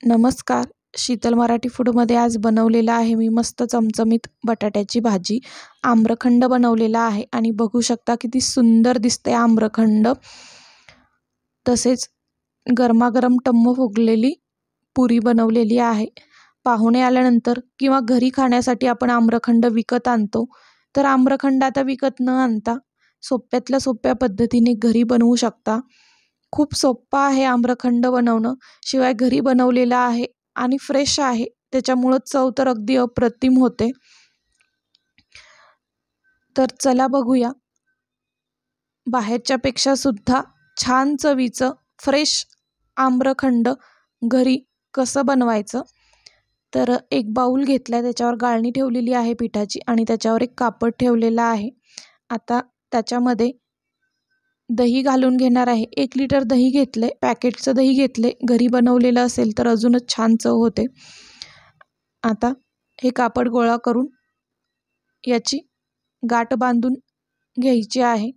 नमस्कार. शीतल मराठी फूडमध्ये आज बनवलेलं आहे मी मस्त चमचमीत बटाट्याची भाजी. आम्रखंड बनवलेला आहे आणि बघू शकता किती सुंदर दिसते आम्रखंड. तसेच गरमागरम टम्म फुगलेली पुरी बनवलेली आहे. पाहुणे आल्यानंतर किंवा घरी खाण्यासाठी आपण आम्रखंड विकत आणतो. तर आम्रखंड आता विकत न आणता सोप्यातल्या सोप्या पद्धतीने घरी बनवू शकता. खूप सोप्पा आहे आम्रखंड बनवणं. शिवाय घरी बनवलेला आहे आणि फ्रेश आहे, त्याच्यामुळं चव तर अगदी अप्रतिम होते. तर चला बघूया बाहेरच्यापेक्षा सुद्धा छान चवीचं फ्रेश आम्रखंड घरी कसं बनवायचं. तर एक बाऊल घेतला, त्याच्यावर गाळणी ठेवलेली आहे पिठाची आणि त्याच्यावर एक कापड ठेवलेला आहे. आता त्याच्यामध्ये दही घालून घेणार आहे. 1 लिटर दही घेतले, पॅकेटचं दही घेतले. घरी बनवलेलं असेल तर अजूनच छान चव होते. आता हे कापड गोळा करून याची गाठ बांधून घ्यायची आहे.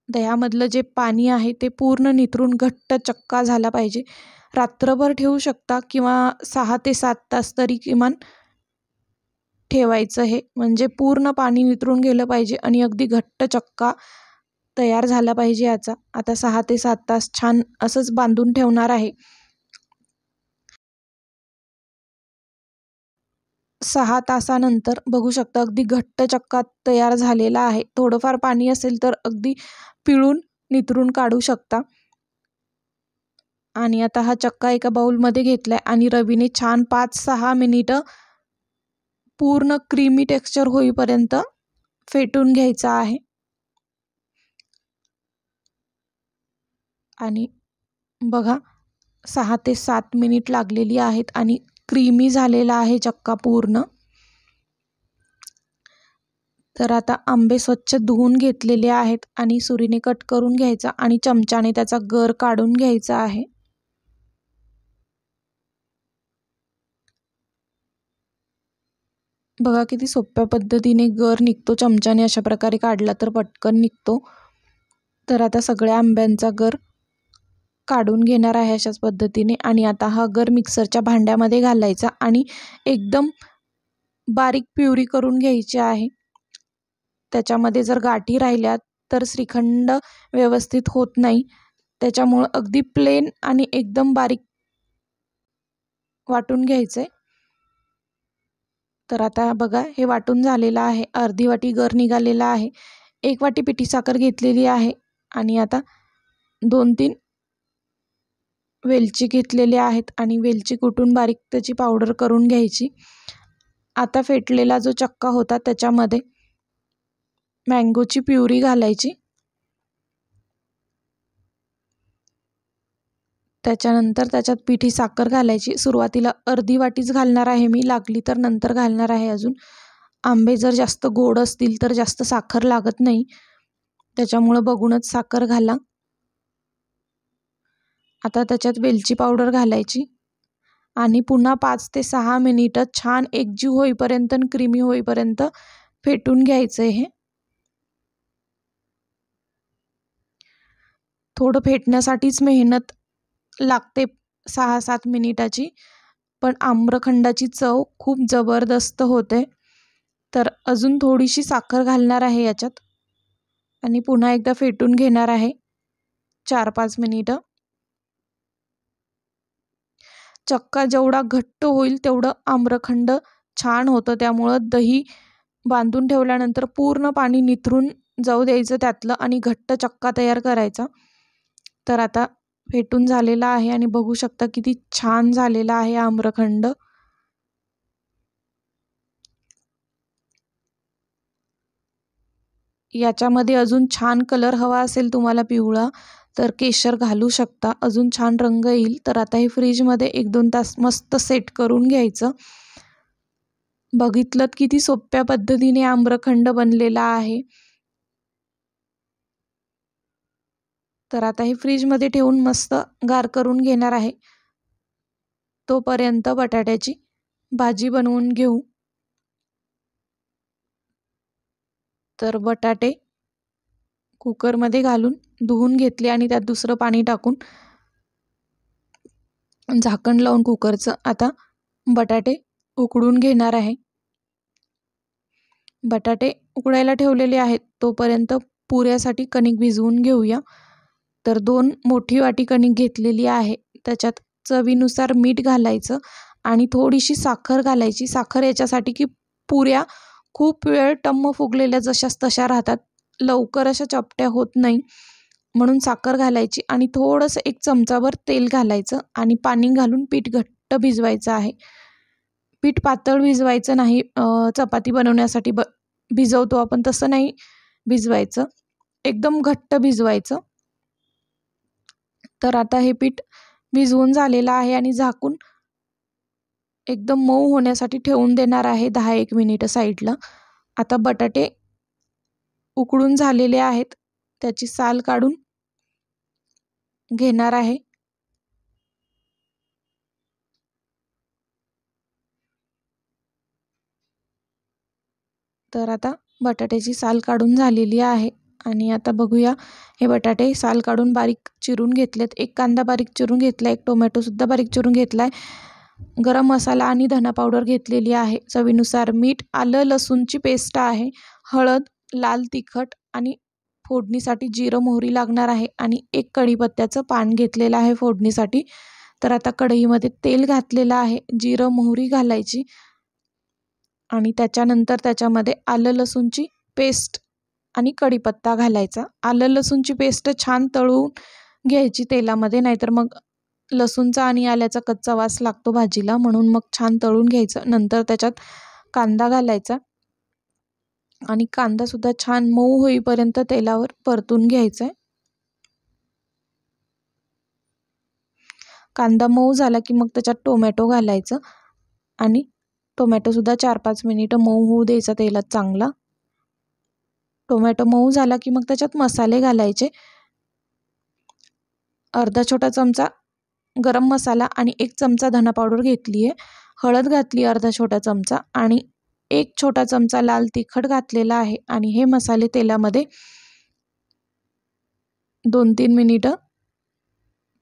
दह्यामधलं जे पाणी आहे ते पूर्ण निथरून घट्ट चक्का झाला पाहिजे. रात्रभर ठेवू शकता किंवा 6 ते 7 तास तरी किमान ठेवायचं. हे म्हणजे पूर्ण पाणी निथरून गेलं पाहिजे आणि अगदी घट्ट चक्का तयार झाला पाहिजे याचा. आता 6 ते 7 तास छान असंच बांधून ठेवणार आहे. 6 तासानंतर बघू शकता अगदी घट्ट चक्का तयार झालेला आहे. थोडंफार पाणी असेल तर अगदी पिळून निथरून काढू शकता. आणि आता हा चक्का एका बाउलमध्ये घेतलाय आणि रवीने छान 5-6 मिनिटं पूर्ण क्रीमी टेक्स्चर होईपर्यंत फेटून घ्यायचा आहे. आणि बघा 6 ते 7 मिनिट लागलेली आहेत आणि क्रीमी झालेला आहे चक्का पूर्ण. तर आता आंबे स्वच्छ धुवून घेतलेले आहेत आणि सुरीने कट करून घ्यायचा आणि चमच्याने त्याचा गर काढून घ्यायचा आहे. बघा किती सोप्या पद्धतीने गर निघतो. चमच्याने अशा प्रकारे काढला तर पटकन निघतो. तर आता सगळ्या आंब्यांचा गर काढून घेणार आहे अशाच पद्धतीने. आणि आता हा गर मिक्सरच्या भांड्यामध्ये घालायचा आणि एकदम बारीक प्युरी करून घ्यायची आहे. त्याच्यामध्ये जर गाठी राहिल्या तर श्रीखंड व्यवस्थित होत नाही. त्याच्यामुळं अगदी प्लेन आणि एकदम बारीक वाटून घ्यायचे. तर आता बघा हे वाटून झालेलं आहे. अर्धी वाटी गर निघालेला आहे. 1 वाटी पिठी साखर घेतलेली आहे आणि आता 2-3 वेलची घेतलेली आहेत आणि वेलची कुटून बारीक त्याची पावडर करून घ्यायची. आता फेटलेला जो चक्का होता त्याच्यामध्ये मँगोची प्युरी घालायची. त्याच्यानंतर त्याच्यात पिठी साखर घालायची. सुरुवातीला अर्धी वाटीच घालणार आहे मी, लागली तर नंतर घालणार आहे अजून. आंबे जर जास्त गोड असतील तर जास्त साखर लागत नाही, त्याच्यामुळं बघूनच साखर घाला. आता त्याच्यात वेलची पावडर घालायची आणि पुन्हा 5 ते 6 मिनिटं छान एकजीव होईपर्यंत आणि क्रीमी होईपर्यंत फेटून घ्यायचं. हे थोडं फेटण्यासाठीच मेहनत लागते 6-7 मिनिटाची, पण आम्रखंडाची चव खूप जबरदस्त होते. तर अजून थोडीशी साखर घालणार आहे याच्यात आणि पुन्हा एकदा फेटून घेणार आहे 4-5 मिनिटं. चक्का जेवढा घट्ट होईल तेवढं आम्रखंड छान होतं. त्यामुळं दही बांधून ठेवल्यानंतर पूर्ण पाणी निथरून जाऊ द्यायचं त्यातलं आणि घट्ट चक्का तयार करायचा. तर आता फेटून झालेला आहे आणि बघू शकता किती छान झालेला आहे आम्रखंड. याच्यामध्ये अजून छान कलर हवा असेल तुम्हाला पिवळा तर केशर घालू शकता, अजून छान रंग येईल. तर आता हे फ्रीजमध्ये 1-2 तास मस्त सेट करून घ्यायचं. बघितलं किती सोप्या पद्धतीने आम्रखंड बनलेला आहे. तर आता हे फ्रीजमध्ये ठेवून मस्त गार करून घेणार आहे. तोपर्यंत बटाट्याची भाजी बनवून घेऊ. तर बटाटे कुकरमध्ये घालून धुवून घेतले आणि त्यात दुसरं पाणी टाकून झाकण लावून कुकरचं आता बटाटे उकडून घेणार आहे. बटाटे उकडायला ठेवलेले आहेत तोपर्यंत पुऱ्यासाठी कणिक भिजवून घेऊया. तर 2 मोठी वाटी कणिक घेतलेली आहे. त्याच्यात चवीनुसार मीठ घालायचं आणि थोडीशी साखर घालायची. साखर याच्यासाठी की पुऱ्या खूप वेळ टम्म फुगलेल्या जशाच तशा राहतात, लवकर अशा चपट्या होत नाही, म्हणून साखर घालायची आणि थोडंसं 1 चमचाभर तेल घालायचं आणि पाणी घालून पीठ घट्ट भिजवायचं आहे. पीठ पातळ भिजवायचं नाही, चपाती बनवण्यासाठी भिजवतो आपण तसं नाही भिजवायचं, एकदम घट्ट भिजवायचं. तर आता हे पीठ भिजवून झालेलं आहे आणि झाकून एकदम मऊ होण्यासाठी ठेवून देणार आहे 10-1 मिनिटं साईडला. आता बटाटे उकडून झालेले आहेत, त्याची साल काढून घेणार आहे. तर आता बटाट्याची साल काढून झालेली आहे आणि आता बघूया, हे बटाटे साल काढून बारीक चिरून घेतलेत. 1 कांदा बारीक चिरून घेतला, 1 टोमॅटोसुद्धा बारीक चिरून घेतला आहे. गरम मसाला आणि धना पावडर घेतलेली आहे. चवीनुसार मीठ, आलं लसूणची पेस्ट आहे, हळद, लाल तिखट आणि फोडणीसाठी जिरं मोहरी लागणार आहे आणि 1 कढीपत्त्याचं पान घेतलेलं आहे फोडणीसाठी. तर आता कढईमध्ये तेल घातलेलं आहे, जिरं मोहरी घालायची आणि त्याच्यानंतर त्याच्यामध्ये आलं लसूणची पेस्ट आणि कढीपत्ता घालायचा. आलं लसूणची पेस्ट छान तळून घ्यायची तेलामध्ये, नाहीतर मग लसूणचा आणि आल्याचा कच्चा वास लागतो भाजीला, म्हणून मग छान तळून घ्यायचं. नंतर त्याच्यात कांदा घालायचा आणि कांदासुद्धा छान मऊ होईपर्यंत तेलावर परतून घ्यायचा आहे. कांदा मऊ झाला की मग त्याच्यात टोमॅटो घालायचं आणि टोमॅटोसुद्धा 4-5 मिनिटं मऊ होऊ द्यायचा तेलात चांगला. टोमॅटो मऊ झाला की मग त्याच्यात मसाले घालायचे. अर्धा छोटा चमचा गरम मसाला आणि 1 चमचा धना पावडर घेतली आहे. हळद घातली अर्धा छोटा चमचा आणि 1 छोटा चमचा लाल तिखट घातलेला आहे आणि हे मसाले तेलामध्ये 2-3 मिनिटं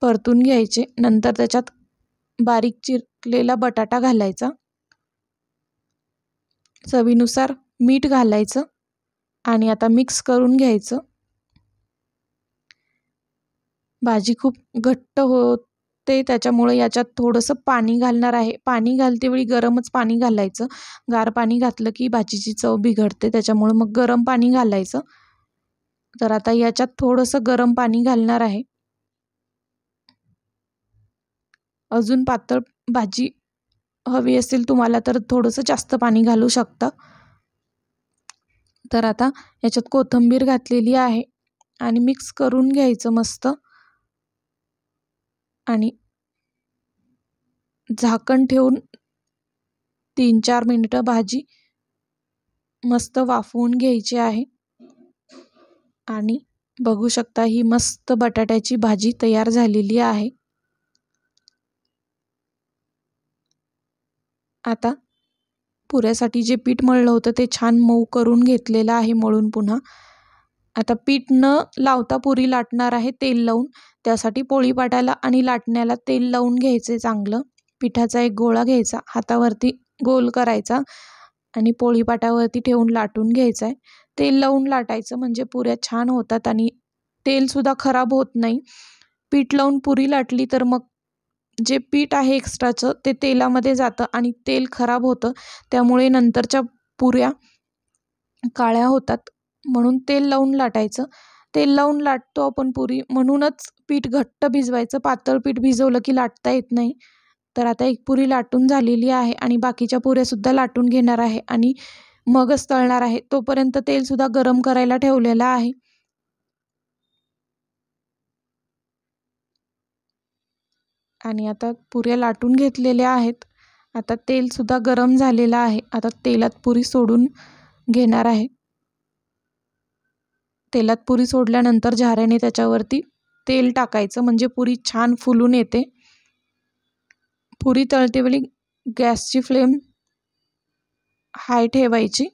परतून घ्यायचे. नंतर त्याच्यात बारीक चिरलेला बटाटा घालायचा, चवीनुसार मीठ घालायचं आणि आता मिक्स करून घ्यायचं. भाजी खूप घट्ट होते, त्याच्यामुळे याच्यात थोडंसं पाणी घालणार आहे. पाणी घालते वेळी गरमच पाणी घालायचं, गार पाणी घातलं की भाजीची चव बिघडते, त्याच्यामुळे मग गरम पाणी घालायचं. तर आता याच्यात थोडंसं गरम पाणी घालणार आहे. अजून पातळ भाजी हवी असेल तुम्हाला तर थोडंसं जास्त पाणी घालू शकता. तर आता याच्यात कोथिंबीर घातलेली आहे आणि मिक्स करून घ्यायचं मस्त आणि झाकण ठेवून 3-4 मिनिटं भाजी मस्त वाफवून घ्यायची आहे. आणि बघू शकता ही मस्त बटाट्याची भाजी तयार झालेली आहे. आता पुऱ्यासाठी जे पीठ मळलं होतं ते छान मऊ करून घेतलेलं आहे मळून पुन्हा. आता पीठ न लावता पुरी लाटणार आहे तेल लावून. त्यासाठी पोळीपाटाला आणि लाटण्याला तेल लावून घ्यायचे चांगलं. पिठाचा एक गोळा घ्यायचा, हातावरती गोल करायचा आणि पोळीपाटावरती ठेवून लाटून घ्यायचा आहे. तेल लावून लाटायचं म्हणजे पुऱ्या छान होतात आणि तेलसुद्धा खराब होत नाही. पीठ लावून पुरी लाटली तर मग जे पीठ आहे एक्स्ट्राचं ते तेलामध्ये जातं आणि तेल खराब होतं, त्यामुळे नंतरच्या पुऱ्या काळ्या होतात. म्हणून तेल लावून लाटायचं. तेल लावून लाटतो आपण पुरी, म्हणूनच पीठ घट्ट भिजवायचं. पातळ पीठ भिजवलं की लाटता येत नाही. तर आता एक पुरी लाटून झालेली आहे आणि बाकीच्या पुऱ्यासुद्धा लाटून घेणार आहे आणि मगच तळणार आहे. तोपर्यंत तेलसुद्धा गरम करायला ठेवलेलं आहे. आणि आता पुऱ्या लाटून घेतलेल्या आहेत. आता तेलसुद्धा गरम झालेलं आहे. आता तेलात पुरी सोडून घेणार आहे. तेलात पुरी सोडल्यानंतर झाऱ्याने त्याच्यावरती तेल टाकायचं म्हणजे पुरी छान फुलून येते. पुरी तळतेवेळी गॅसची फ्लेम हाय ठेवायची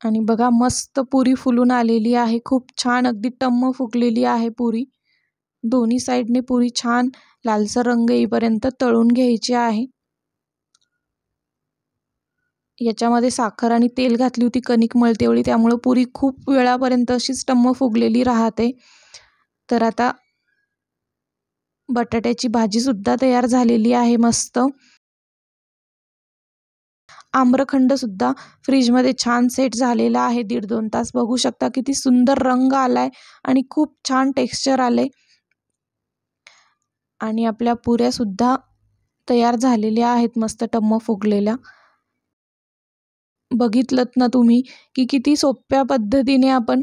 आणि बघा मस्त पुरी फुलून आलेली आहे. खूप छान अगदी टम्म फुगलेली आहे पुरी. दोन्ही साईडने पुरी छान लालसर रंग येईपर्यंत तळून घ्यायची आहे. याच्यामध्ये साखर आणि तेल घातली होती कणिक मळतेवेळी, त्यामुळे पुरी खूप वेळापर्यंत अशीच टम्म फुगलेली राहते. तर आता बटाट्याची भाजीसुद्धा तयार झालेली आहे मस्त. आम्रखंडसुद्धा फ्रीजमध्ये छान सेट झालेला आहे 1.5-2 तास. बघू शकता किती सुंदर रंग आलाय आणि खूप छान टेक्स्चर आले. आणि आपल्या पुऱ्यासुद्धा तयार झालेल्या आहेत मस्त टम्म फुगलेल्या. बघितलंत ना तुम्ही की किती सोप्या पद्धतीने आपण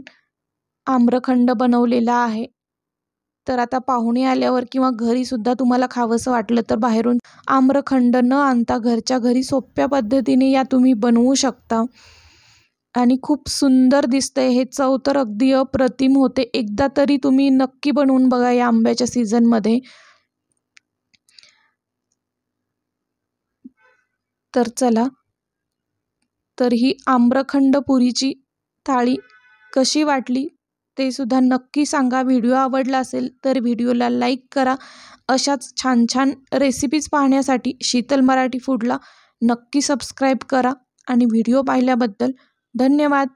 आम्रखंड बनवलेला आहे. तर आता पाहुणे आल्यावर किंवा घरीसुद्धा तुम्हाला खावंसं वाटलं तर बाहेरून आम्रखंड न आणता घरच्या घरी सोप्या पद्धतीने या तुम्ही बनवू शकता. आणि खूप सुंदर दिसतंय हे. चव तर अगदी अप्रतिम होते. एकदा तरी तुम्ही नक्की बनवून बघा या आंब्याच्या सीझनमध्ये. तर चला, तर ही आम्रखंड पुरीची थाळी कशी वाटली ते सुद्धा नक्की सांगा. व्हिडिओ आवडला असेल तर व्हिडिओला लाईक करा. अशाच छान छान रेसिपीज पाहण्यासाठी शीतल मराठी फूडला नक्की सबस्क्राईब करा. आणि व्हिडिओ पाहिल्याबद्दल धन्यवाद.